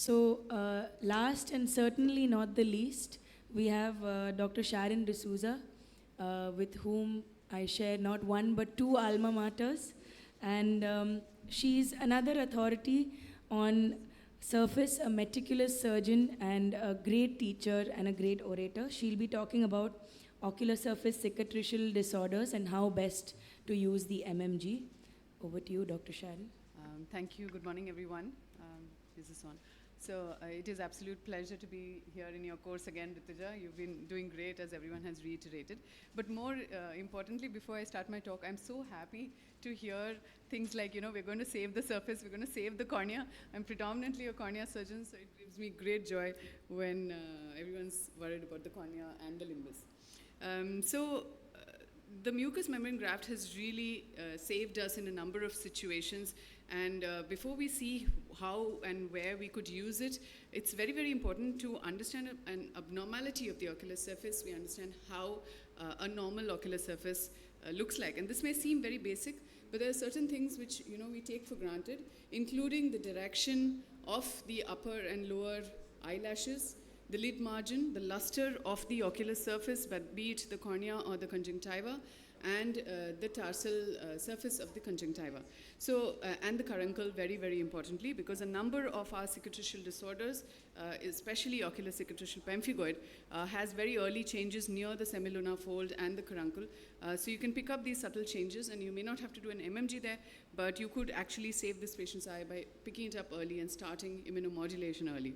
Last and certainly not the least, we have Dr. Sharon D'Souza, with whom I share not one but two alma maters. And she's another authority on surface, a meticulous surgeon and a great teacher and a great orator. She'll be talking about ocular surface cicatricial disorders and how best to use the MMG. Over to you, Dr. Sharon. Thank you. Good morning, everyone. Is this on? So it is absolute pleasure to be here in your course again, Rituja. You've been doing great, as everyone has reiterated. But more importantly, before I start my talk, I'm so happy to hear things like, we're going to save the surface, we're going to save the cornea. I'm predominantly a cornea surgeon, so it gives me great joy when everyone's worried about the cornea and the limbus. The mucous membrane graft has really saved us in a number of situations. And before we see how and where we could use it, it's very, very important to understand an abnormality of the ocular surface. We understand how a normal ocular surface looks like. And this may seem very basic, but there are certain things which we take for granted, including the direction of the upper and lower eyelashes, the lid margin, the luster of the ocular surface, but be it the cornea or the conjunctiva, and the tarsal surface of the conjunctiva. And the caruncle, very, very importantly, because a number of our cicatricial disorders, especially ocular cicatricial pemphigoid, has very early changes near the semilunar fold and the caruncle. So you can pick up these subtle changes, and you may not have to do an MMG there, but you could actually save this patient's eye by picking it up early and starting immunomodulation early.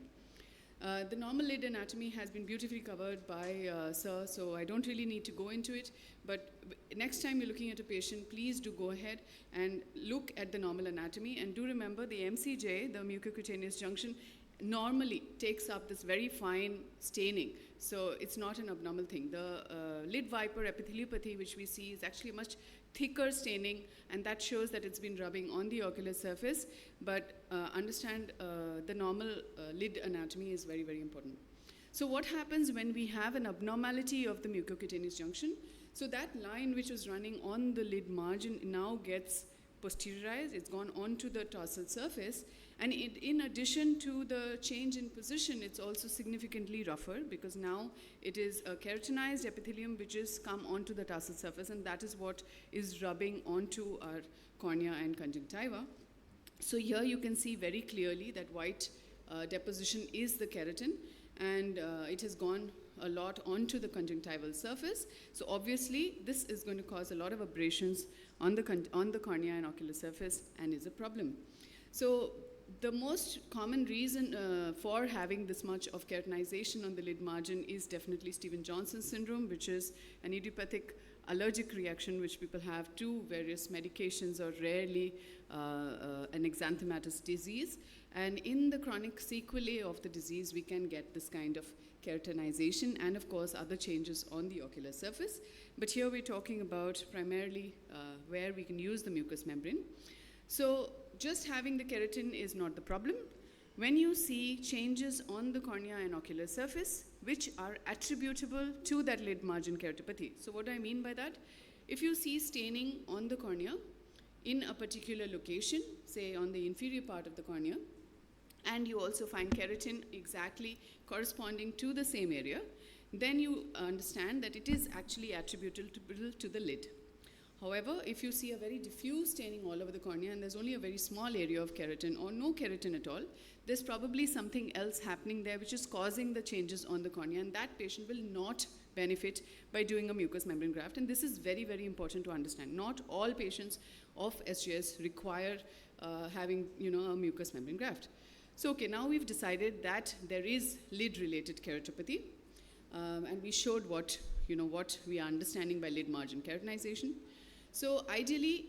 The normal lid anatomy has been beautifully covered by Sir, so I don't really need to go into it. But next time you're looking at a patient, please do go ahead and look at the normal anatomy. And do remember the MCJ, the mucocutaneous junction, normally takes up this very fine staining. So it's not an abnormal thing. The lid viper epitheliopathy, which we see, is actually a much thicker staining, and that shows that it's been rubbing on the ocular surface. But understand the normal lid anatomy is very, very important. So what happens when we have an abnormality of the mucocutaneous junction? So that line which was running on the lid margin now gets posteriorized. It's gone onto the tarsal surface. And in addition to the change in position, it's also significantly rougher, because now it is a keratinized epithelium which has come onto the tarsal surface, and that is what is rubbing onto our cornea and conjunctiva. So here you can see very clearly that white deposition is the keratin, and it has gone a lot onto the conjunctival surface. So obviously this is going to cause a lot of abrasions on the cornea and ocular surface, and is a problem. So the most common reason for having this much of keratinization on the lid margin is definitely Stevens-Johnson syndrome, which is an idiopathic allergic reaction which people have to various medications, or rarely an exanthematous disease. And in the chronic sequelae of the disease, we can get this kind of keratinization and, of course, other changes on the ocular surface. But here we're talking about primarily where we can use the mucous membrane. So just having the keratin is not the problem. When you see changes on the cornea and ocular surface which are attributable to that lid margin keratopathy. So what do I mean by that? If you see staining on the cornea in a particular location, say on the inferior part of the cornea, and you also find keratin exactly corresponding to the same area, then you understand that it is actually attributable to the lid. However, if you see a very diffuse staining all over the cornea and there's only a very small area of keratin or no keratin at all, there's probably something else happening there which is causing the changes on the cornea, and that patient will not benefit by doing a mucous membrane graft. And this is very, very important to understand. Not all patients of SJS require having a mucous membrane graft. So okay, now we've decided that there is lid-related keratopathy, and we showed what we are understanding by lid margin keratinization. So ideally,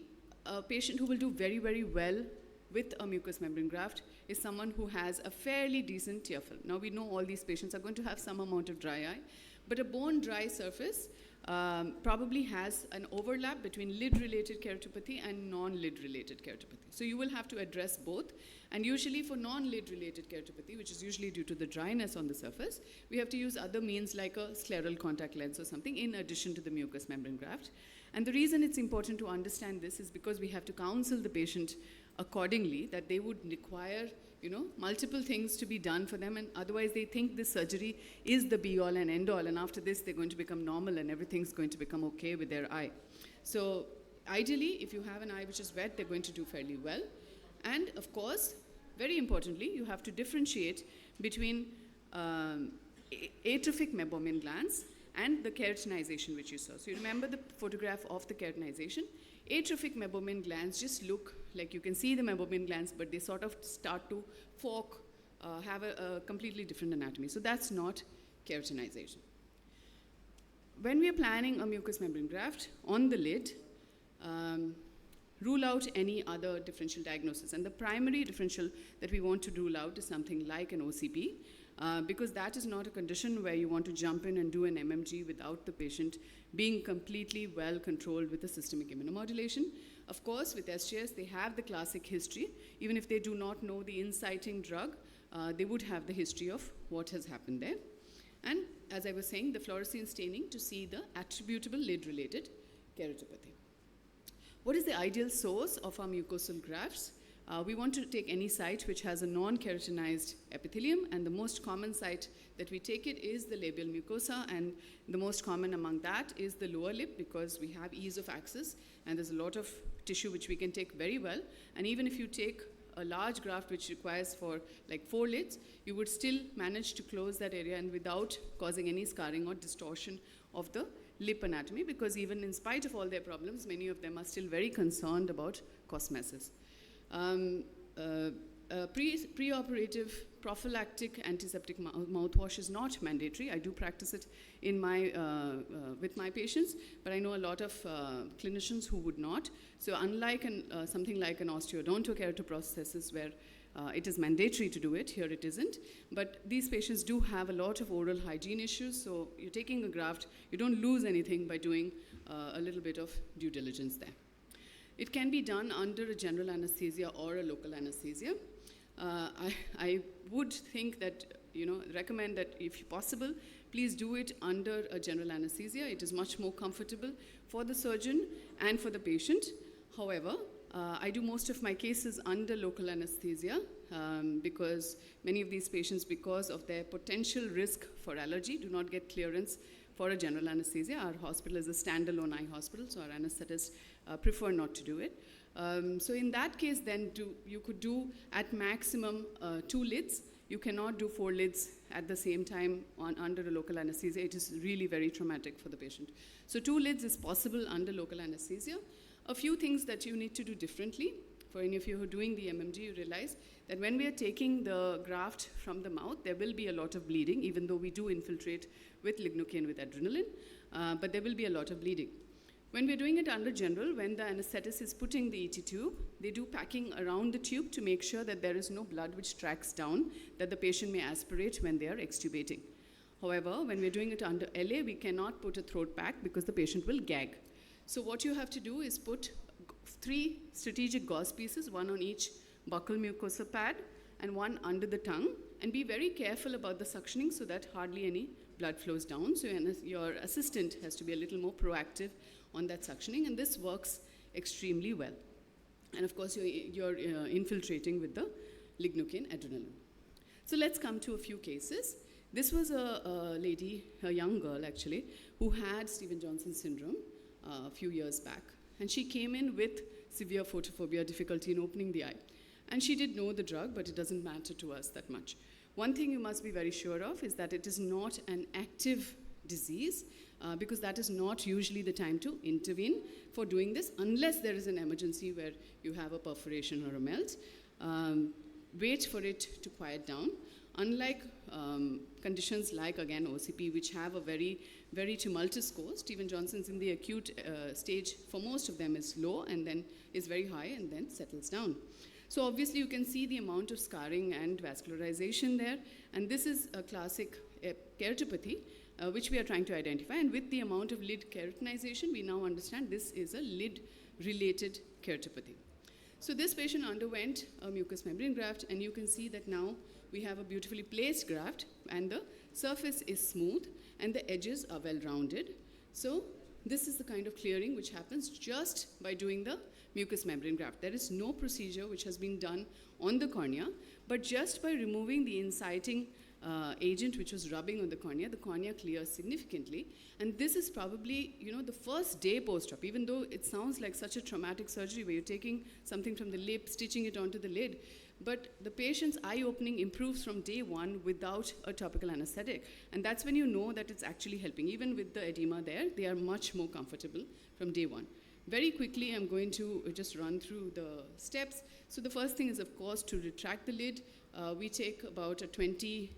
a patient who will do very, very well with a mucous membrane graft is someone who has a fairly decent tear film. Now we know all these patients are going to have some amount of dry eye, but a bone dry surface probably has an overlap between lid-related keratopathy and non-lid-related keratopathy. So you will have to address both. And usually for non-lid-related keratopathy, which is usually due to the dryness on the surface, we have to use other means like a scleral contact lens or something in addition to the mucous membrane graft. And the reason it's important to understand this is because we have to counsel the patient accordingly, that they would require multiple things to be done for them, and otherwise they think this surgery is the be all and end all, and after this they're going to become normal and everything's going to become okay with their eye. So ideally, if you have an eye which is wet, they're going to do fairly well. And of course, very importantly, you have to differentiate between atrophic meibomian glands and the keratinization which you saw. So you remember the photograph of the keratinization. Atrophic meibomian glands just look like you can see the meibomian glands, but they sort of start to fork, have a completely different anatomy. So that's not keratinization. When we are planning a mucous membrane graft on the lid, rule out any other differential diagnosis. And the primary differential that we want to rule out is something like an OCP, because that is not a condition where you want to jump in and do an MMG without the patient being completely well controlled with the systemic immunomodulation. Of course, with SJS, they have the classic history. Even if they do not know the inciting drug, they would have the history of what has happened there. And as I was saying, the fluorescein staining to see the attributable lid-related keratopathy. What is the ideal source of our mucosal grafts? We want to take any site which has a non-keratinized epithelium, and the most common site that we take it is the labial mucosa, and the most common among that is the lower lip, because we have ease of access and there's a lot of tissue which we can take very well. And even if you take a large graft which requires for like 4 lids, you would still manage to close that area and without causing any scarring or distortion of the lip anatomy, because even in spite of all their problems, many of them are still very concerned about cosmesis. Preoperative prophylactic antiseptic mouthwash is not mandatory. I do practice it in with my patients, but I know a lot of clinicians who would not. So unlike something like an osteodontokeratoprosthesis where it is mandatory to do it, here it isn't. But these patients do have a lot of oral hygiene issues, so you're taking a graft, you don't lose anything by doing a little bit of due diligence there. It can be done under a general anesthesia or a local anesthesia. I would think that, recommend that if possible, please do it under a general anesthesia. It is much more comfortable for the surgeon and for the patient. However, I do most of my cases under local anesthesia because many of these patients, because of their potential risk for allergy, do not get clearance for a general anesthesia. Our hospital is a standalone eye hospital, so our anesthetists prefer not to do it. So in that case, then you could do at maximum 2 lids. You cannot do 4 lids at the same time under a local anesthesia. It is really very traumatic for the patient. So 2 lids is possible under local anesthesia. A few things that you need to do differently. For any of you who are doing the MMG, you realize that when we are taking the graft from the mouth, there will be a lot of bleeding, even though we do infiltrate with lignocaine with adrenaline, but there will be a lot of bleeding. When we're doing it under general, when the anesthetist is putting the ET tube, they do packing around the tube to make sure that there is no blood which tracks down that the patient may aspirate when they are extubating. However, when we're doing it under LA, we cannot put a throat pack because the patient will gag. So what you have to do is put 3 strategic gauze pieces, 1 on each buccal mucosa pad and 1 under the tongue, and be very careful about the suctioning so that hardly any blood flows down. So your assistant has to be a little more proactive on that suctioning, and this works extremely well. And of course, you're infiltrating with the lignocaine adrenaline. So let's come to a few cases. This was a lady, a young girl actually, who had Stevens-Johnson syndrome a few years back. And she came in with severe photophobia, difficulty in opening the eye. And she did know the drug, but it doesn't matter to us that much. One thing you must be very sure of is that it is not an active disease, because that is not usually the time to intervene for doing this, unless there is an emergency where you have a perforation or a melt. Wait for it to quiet down. Unlike conditions like, again, OCP, which have a very, very tumultuous course, Stevens-Johnson's in the acute stage for most of them is low and then is very high and then settles down. So obviously you can see the amount of scarring and vascularization there, and this is a classic keratopathy, which we are trying to identify, and with the amount of lid keratinization, we now understand this is a lid-related keratopathy. So this patient underwent a mucous membrane graft, and you can see that now we have a beautifully placed graft, and the surface is smooth, and the edges are well-rounded. So this is the kind of clearing which happens just by doing the mucous membrane graft. There is no procedure which has been done on the cornea, but just by removing the inciting agent which was rubbing on the cornea clears significantly. And this is probably, the first day post-op, even though it sounds like such a traumatic surgery where you're taking something from the lip, stitching it onto the lid. But the patient's eye opening improves from day one without a topical anesthetic. And that's when you know that it's actually helping. Even with the edema there, they are much more comfortable from day one. Very quickly, I'm going to just run through the steps. So the first thing is, of course, to retract the lid. We take about a 20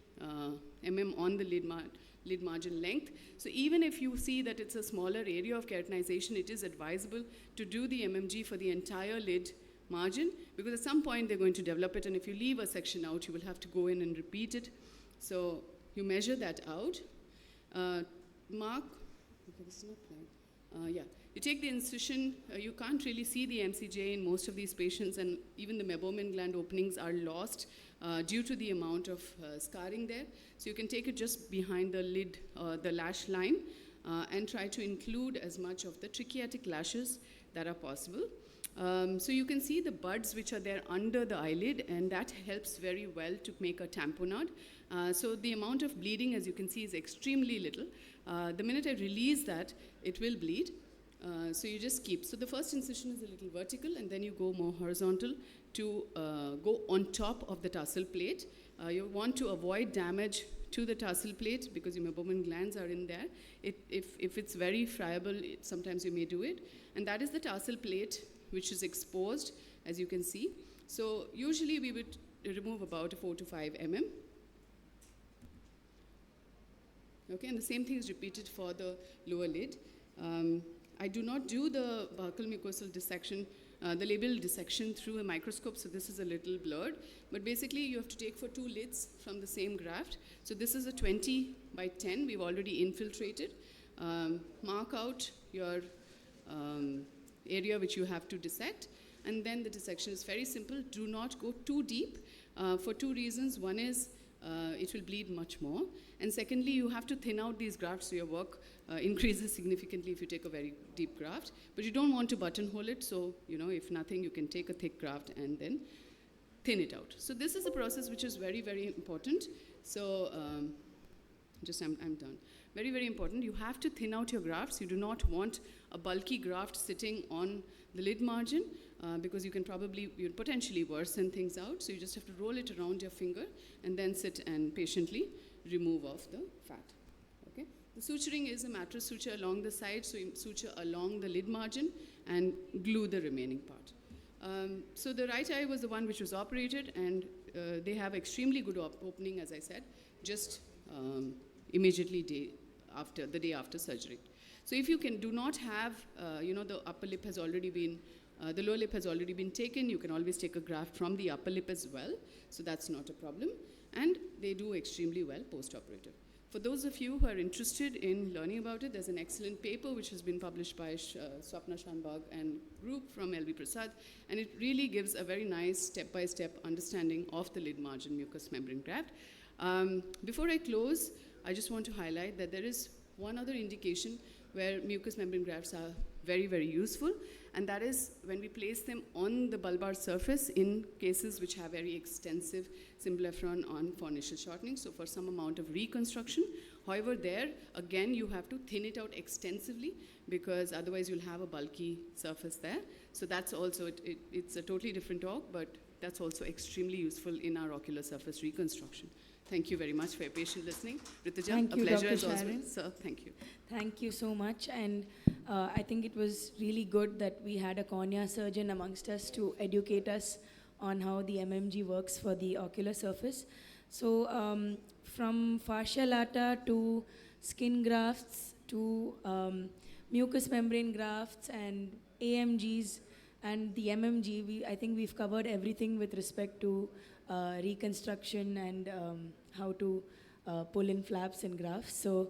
mm on the lid margin length. So even if you see that it's a smaller area of keratinization, it is advisable to do the MMG for the entire lid margin, because at some point they're going to develop it, and if you leave a section out, you will have to go in and repeat it. So you measure that out. Mark, okay, this is not playing. Yeah, you take the incision. You can't really see the MCJ in most of these patients, and even the meibomian gland openings are lost due to the amount of scarring there. So you can take it just behind the lid, the lash line, and try to include as much of the tracheitic lashes that are possible. So you can see the buds which are there under the eyelid, and that helps very well to make a tamponade. So the amount of bleeding, as you can see, is extremely little. The minute I release that, it will bleed. So you just keep. So the first incision is a little vertical, and then you go more horizontal to go on top of the tarsal plate. You want to avoid damage to the tarsal plate because your meibomian glands are in there. If it's very friable, sometimes you may do it. And that is the tarsal plate which is exposed, as you can see. So usually we would remove about 4 to 5 mm. Okay, and the same thing is repeated for the lower lid. I do not do the buccal mucosal dissection, the labial dissection through a microscope, so this is a little blurred. But basically, you have to take for 2 lids from the same graft. So this is a 20 by 10. We've already infiltrated. Mark out your area which you have to dissect. And then the dissection is very simple. Do not go too deep for 2 reasons. One is it will bleed much more. And secondly, you have to thin out these grafts so your work increases significantly if you take a very deep graft. But you don't want to buttonhole it, so if nothing, you can take a thick graft and then thin it out. So this is a process which is very, very important. So I'm done. Very, very important. You have to thin out your grafts. You do not want a bulky graft sitting on the lid margin because you'll potentially worsen things out. So you just have to roll it around your finger and then sit and patiently remove off the fat. Okay. The suturing is a mattress suture along the side, so you suture along the lid margin and glue the remaining part. So the right eye was the one which was operated, and they have extremely good opening, as I said, just immediately the day after surgery. So if you do not have, the upper lip has already been, the lower lip has already been taken, you can always take a graft from the upper lip as well. So that's not a problem. And they do extremely well post-operative. For those of you who are interested in learning about it, there's an excellent paper which has been published by Swapna Shanbag and group from LV Prasad, and it really gives a very nice step-by-step understanding of the lid margin mucous membrane graft. Before I close, I just want to highlight that there is one other indication where mucous membrane grafts are very, very useful, and that is when we place them on the bulbar surface in cases which have very extensive symblepharon on for initial shortening, so for some amount of reconstruction. However, there, again, you have to thin it out extensively because otherwise you'll have a bulky surface there. So that's also, it's a totally different talk, but that's also extremely useful in our ocular surface reconstruction. Thank you very much for your patient listening. Rituja, Thank you, a pleasure Dr. as always. Sharon. Sir, thank you. Thank you so much. And I think it was really good that we had a cornea surgeon amongst us to educate us on how the MMG works for the ocular surface. So from fascia lata to skin grafts to mucous membrane grafts and AMGs and the MMG, I think we've covered everything with respect to reconstruction and how to pull in flaps and grafts. So